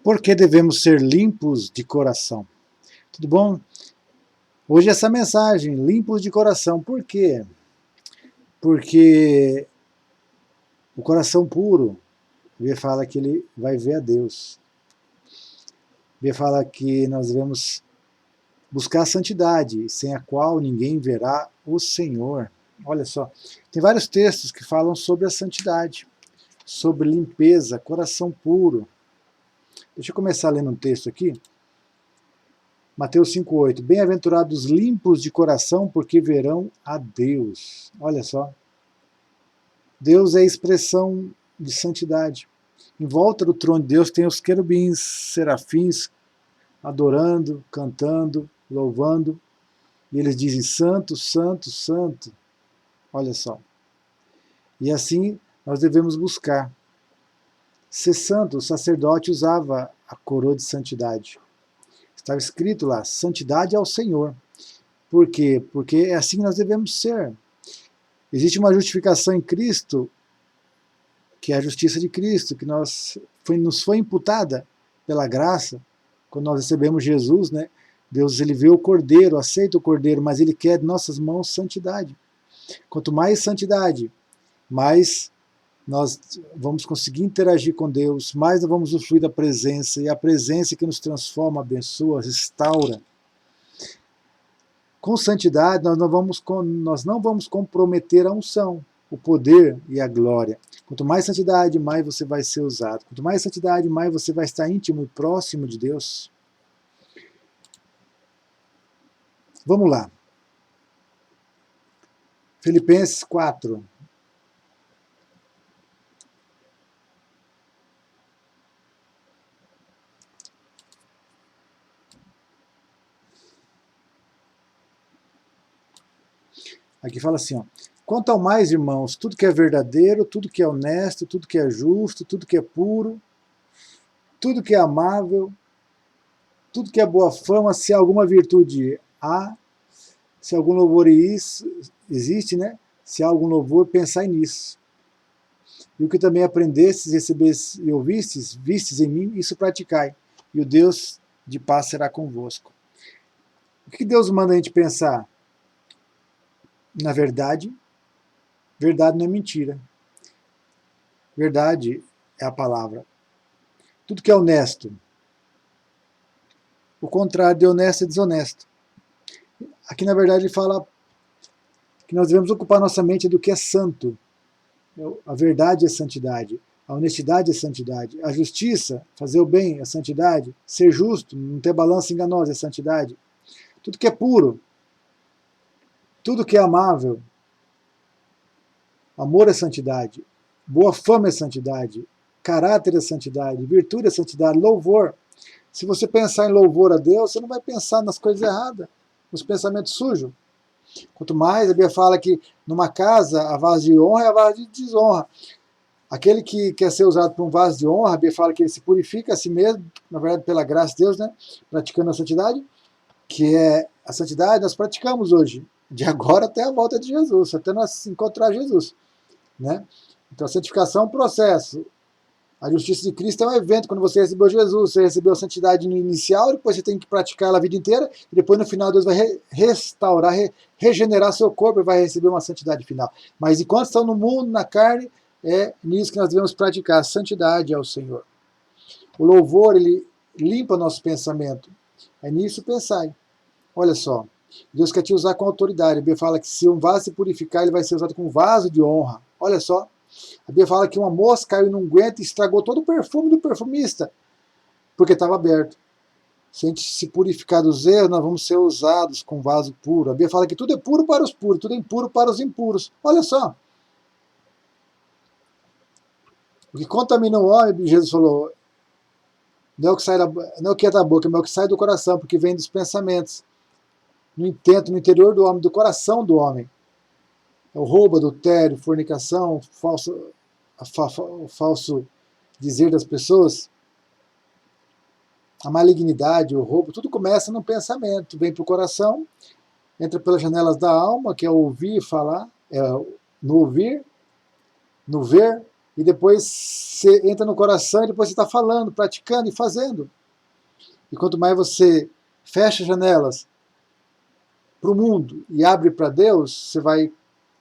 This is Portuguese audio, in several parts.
Por que devemos ser limpos de coração? Tudo bom? Hoje essa mensagem, limpos de coração. Por quê? Porque o coração puro, a Bíblia fala que ele vai ver a Deus. A Bíblia fala que nós devemos buscar a santidade, sem a qual ninguém verá o Senhor. Olha só, tem vários textos que falam sobre a santidade, sobre limpeza, coração puro. Deixa eu começar lendo um texto aqui. Mateus 5,8. Bem-aventurados limpos de coração, porque verão a Deus. Olha só. Deus é a expressão de santidade. Em volta do trono de Deus tem os querubins, serafins, adorando, cantando, louvando. E eles dizem, santo, santo, santo. Olha só. E assim nós devemos buscar. Ser santo, o sacerdote usava a coroa de santidade. Estava escrito lá, santidade ao Senhor. Por quê? Porque é assim que nós devemos ser. Existe uma justificação em Cristo, que é a justiça de Cristo, que nos foi imputada pela graça, quando nós recebemos Jesus, né? Deus ele vê o Cordeiro, aceita o Cordeiro, mas ele quer de nossas mãos santidade. Quanto mais santidade, mais nós vamos conseguir interagir com Deus, mais nós vamos usufruir da presença, e a presença que nos transforma, abençoa, restaura. Com santidade, nós não vamos comprometer a unção, o poder e a glória. Quanto mais santidade, mais você vai ser usado. Quanto mais santidade, mais você vai estar íntimo e próximo de Deus. Vamos lá. Filipenses 4. Aqui fala assim, ó, quanto ao mais, irmãos, tudo que é verdadeiro, tudo que é honesto, tudo que é justo, tudo que é puro, tudo que é amável, tudo que é boa fama, se alguma virtude há, se algum louvor existe, né? Se há algum louvor, pensai nisso. E o que também aprendestes, recebestes e ouvistes, vistes em mim, isso praticai. E o Deus de paz será convosco. O que Deus manda a gente pensar? Na verdade, verdade não é mentira. Verdade é a palavra. Tudo que é honesto. O contrário de honesto é desonesto. Aqui, na verdade, ele fala que nós devemos ocupar nossa mente do que é santo. A verdade é santidade. A honestidade é santidade. A justiça, fazer o bem é santidade. Ser justo, não ter balança enganosa é santidade. Tudo que é puro. Tudo que é amável. Amor é santidade. Boa fama é santidade. Caráter é santidade. Virtude é santidade. Louvor. Se você pensar em louvor a Deus, você não vai pensar nas coisas erradas, nos pensamentos sujos. Quanto mais, a Bíblia fala que numa casa a vaso de honra é a vaso de desonra. Aquele que quer ser usado por um vaso de honra, a Bíblia fala que ele se purifica a si mesmo, na verdade pela graça de Deus, né? Praticando a santidade, que é a santidade nós praticamos hoje, de agora até a volta de Jesus, até nós encontrar Jesus, né? Então a santificação é um processo. A justiça de Cristo é um evento. Quando você recebeu Jesus, você recebeu a santidade no inicial, depois você tem que praticar ela a vida inteira, e depois no final Deus vai restaurar, regenerar seu corpo e vai receber uma santidade final. Mas enquanto estão no mundo, na carne, é nisso que nós devemos praticar. A santidade ao Senhor. O louvor, ele limpa nosso pensamento. É nisso pensai. Olha só, Deus quer te usar com autoridade. A Bíblia fala que se um vaso se purificar, ele vai ser usado como vaso de honra. Olha só. A Bíblia fala que uma mosca caiu num guento e estragou todo o perfume do perfumista, porque estava aberto. Se a gente se purificar dos erros, nós vamos ser usados com vaso puro. A Bíblia fala que tudo é puro para os puros, tudo é impuro para os impuros. Olha só. O que contamina o homem, Jesus falou, não é o que é da boca, mas é o que sai do coração, porque vem dos pensamentos. No intento, no interior do homem, do coração do homem. É o roubo, adultério, fornicação, o falso dizer das pessoas, a malignidade, o roubo, tudo começa no pensamento, vem para o coração, entra pelas janelas da alma, que é ouvir e falar, no ouvir, no ver e depois você entra no coração e depois você está falando, praticando e fazendo. E quanto mais você fecha janelas para o mundo e abre para Deus, você vai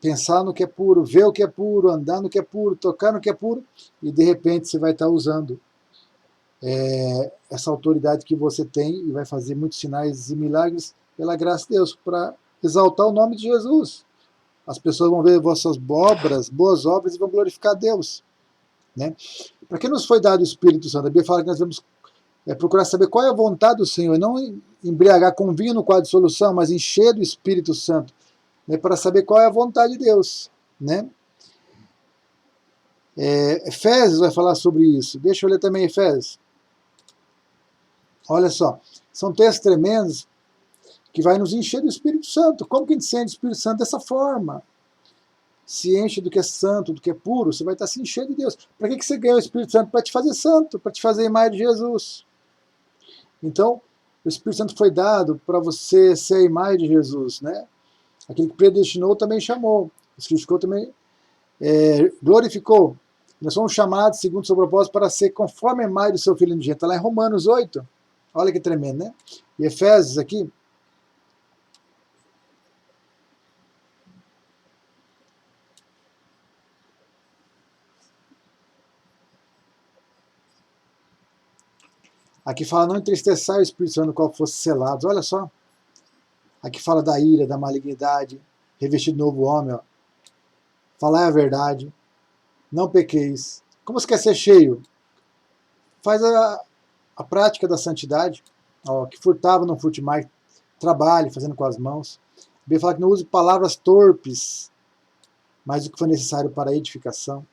pensar no que é puro, ver o que é puro, andar no que é puro, tocar no que é puro, e de repente você vai estar usando essa autoridade que você tem e vai fazer muitos sinais e milagres pela graça de Deus, para exaltar o nome de Jesus. As pessoas vão ver vossas obras, boas obras, e vão glorificar Deus. Né? Para que nos foi dado o Espírito Santo? A Bíblia fala que nós devemos procurar saber qual é a vontade do Senhor, e não embriagar com vinho no quadro de solução, mas encher do Espírito Santo, né, para saber qual é a vontade de Deus. Né? Efésios vai falar sobre isso. Deixa eu ler também Efésios. Olha só, são textos tremendos que vai nos encher do Espírito Santo. Como que a gente sente o Espírito Santo? Dessa forma. Se enche do que é santo, do que é puro, você vai estar se enchendo de Deus. Para que você ganhou o Espírito Santo? Para te fazer santo, para te fazer a imagem de Jesus. Então, o Espírito Santo foi dado para você ser a imagem de Jesus. Né? Aquele que predestinou também chamou. Justificou também glorificou. Nós somos chamados, segundo o seu propósito, para ser conforme a imagem do seu Filho unigênito. Está lá em Romanos 8. Olha que tremendo, né? E Efésios aqui. Aqui fala, não entristeçai o Espírito Santo no qual fosse selados. Olha só. Aqui fala da ira, da malignidade, revestido de novo homem. Ó. Falai a verdade, não pequeis. Como você quer ser cheio? Faz a prática da santidade. Ó, que furtava, não furte mais. Trabalhe, fazendo com as mãos. A Bíblia fala que não use palavras torpes, mas o que for necessário para a edificação.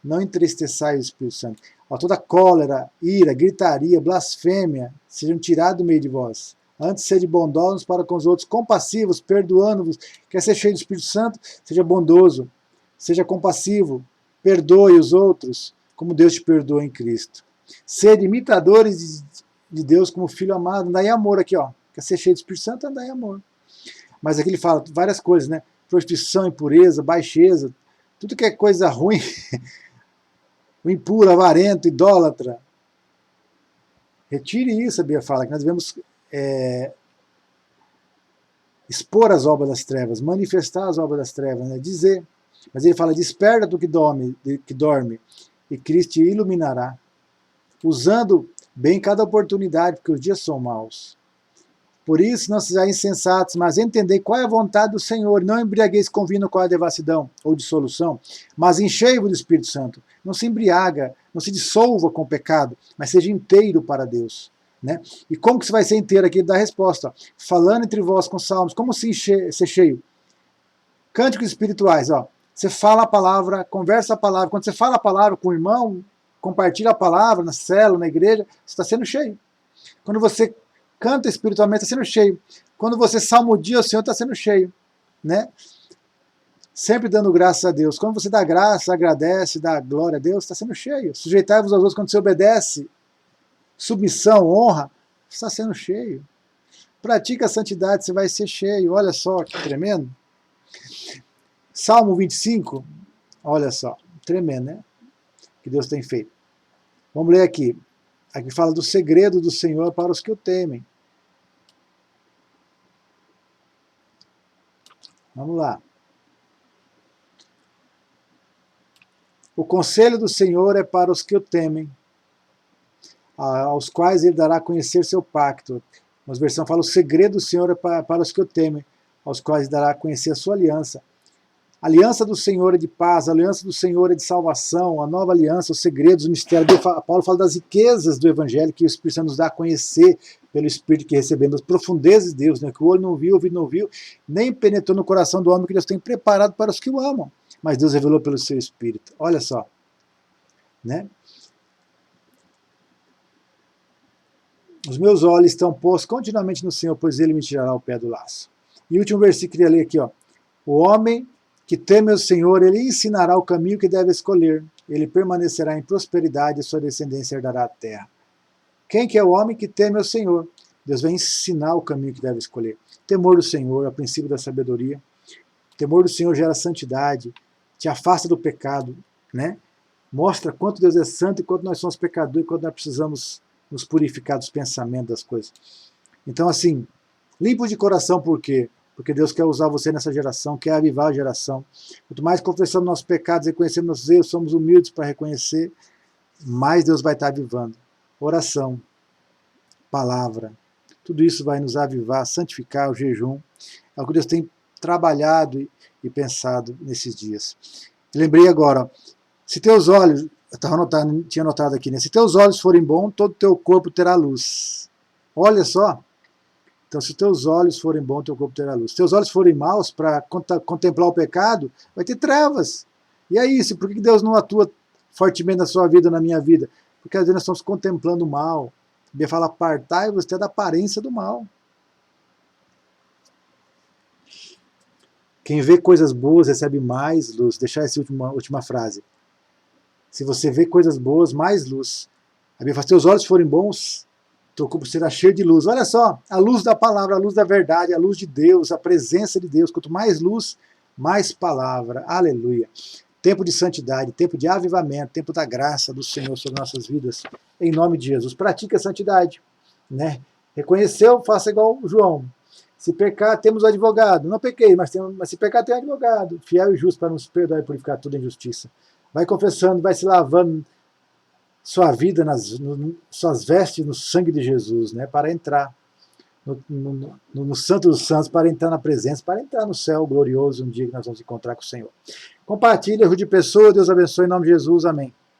Não entristeçai o Espírito Santo. Ó, toda cólera, ira, gritaria, blasfêmia sejam tirados do meio de vós. Antes, sede bondosos para com os outros, compassivos, perdoando-vos. Quer ser cheio do Espírito Santo? Seja bondoso, seja compassivo, perdoe os outros, como Deus te perdoa em Cristo. Sede imitadores de Deus como filho amado. Andai em amor aqui, ó. Quer ser cheio do Espírito Santo? Andai em amor. Mas aqui ele fala várias coisas, né? Prostituição, impureza, baixeza, tudo que é coisa ruim, o impuro, avarento, idólatra. Retire isso, a Bíblia fala, que nós devemos expor as obras das trevas, manifestar as obras das trevas, né? Dizer. Mas ele fala, desperta do que dorme, e Cristo te iluminará, usando bem cada oportunidade, porque os dias são maus. Por isso, não sejais insensatos, mas entendei qual é a vontade do Senhor. Não embriagueis com vinho qual é a devassidão ou dissolução, mas enchei-vos do Espírito Santo. Não se embriaga, não se dissolva com o pecado, mas seja inteiro para Deus. Né? E como que você vai ser inteiro aqui? Ele dá a resposta. Ó. Falando entre vós com salmos, como ser cheio? Cânticos espirituais. Ó. Você fala a palavra, conversa a palavra. Quando você fala a palavra com o irmão, compartilha a palavra na célula, na igreja, você está sendo cheio. Quando você canta espiritualmente, está sendo cheio. Quando você salmodia o Senhor, está sendo cheio. Né? Sempre dando graças a Deus. Quando você dá graça, agradece, dá glória a Deus, está sendo cheio. Sujeitai-vos aos outros quando você obedece. Submissão, honra, está sendo cheio. Pratica a santidade, você vai ser cheio. Olha só que tremendo. Salmo 25, olha só, tremendo, né? Que Deus tem feito. Vamos ler aqui. Aqui fala do segredo do Senhor para os que o temem. Vamos lá. O conselho do Senhor é para os que o temem, aos quais ele dará a conhecer seu pacto. Uma versão fala, o segredo do Senhor é para os que o temem, aos quais ele dará a conhecer a sua aliança. A aliança do Senhor é de paz, a aliança do Senhor é de salvação, a nova aliança, os segredos, o mistério. Paulo fala das riquezas do Evangelho que o Espírito Santo nos dá a conhecer pelo Espírito que recebemos, as profundezas de Deus, né, que o olho não viu, o ouvido não viu, nem penetrou no coração do homem, que Deus tem preparado para os que o amam. Mas Deus revelou pelo seu Espírito. Olha só. Né? Os meus olhos estão postos continuamente no Senhor, pois ele me tirará o pé do laço. E o último versículo que eu queria ler aqui, ó. O homem que teme o Senhor, ele ensinará o caminho que deve escolher. Ele permanecerá em prosperidade e sua descendência herdará a terra. Quem que é o homem que teme o Senhor? Deus vai ensinar o caminho que deve escolher. Temor do Senhor é o princípio da sabedoria. Temor do Senhor gera santidade, te afasta do pecado, né? Mostra quanto Deus é santo e quanto nós somos pecadores e quanto nós precisamos nos purificar dos pensamentos, das coisas. Então, assim, limpo de coração, por quê? Porque Deus quer usar você nessa geração, quer avivar a geração. Quanto mais confessamos nossos pecados, reconhecemos nossos erros, somos humildes para reconhecer, mais Deus vai estar avivando. Oração, palavra, tudo isso vai nos avivar, santificar o jejum. É o que Deus tem trabalhado e pensado nesses dias. Lembrei agora, se teus olhos, tinha anotado aqui, né? Se teus olhos forem bons, todo teu corpo terá luz. Olha só. Então, se teus olhos forem bons, teu corpo terá luz. Se teus olhos forem maus, para contemplar o pecado, vai ter trevas. E é isso, por que Deus não atua fortemente na sua vida, na minha vida? Porque às vezes nós estamos contemplando o mal. A Bíblia fala, apartai-vos até da aparência do mal. Quem vê coisas boas recebe mais luz. Deixar essa última frase. Se você vê coisas boas, mais luz. A Bíblia fala, se teus olhos forem bons, teu corpo será cheio de luz. Olha só, a luz da palavra, a luz da verdade, a luz de Deus, a presença de Deus. Quanto mais luz, mais palavra. Aleluia. Tempo de santidade, tempo de avivamento, tempo da graça do Senhor sobre nossas vidas. Em nome de Jesus. Pratique a santidade. Né? Reconheceu, faça igual o João. Se pecar, temos o advogado. Não pequei, mas se pecar, tem um advogado. Fiel e justo para nos perdoar e purificar toda injustiça. Vai confessando, vai se lavando sua vida, suas vestes no sangue de Jesus, né, para entrar no Santo dos Santos, para entrar na presença, para entrar no céu glorioso um dia que nós vamos encontrar com o Senhor. Compartilhe, ajude pessoas, Deus abençoe em nome de Jesus, amém.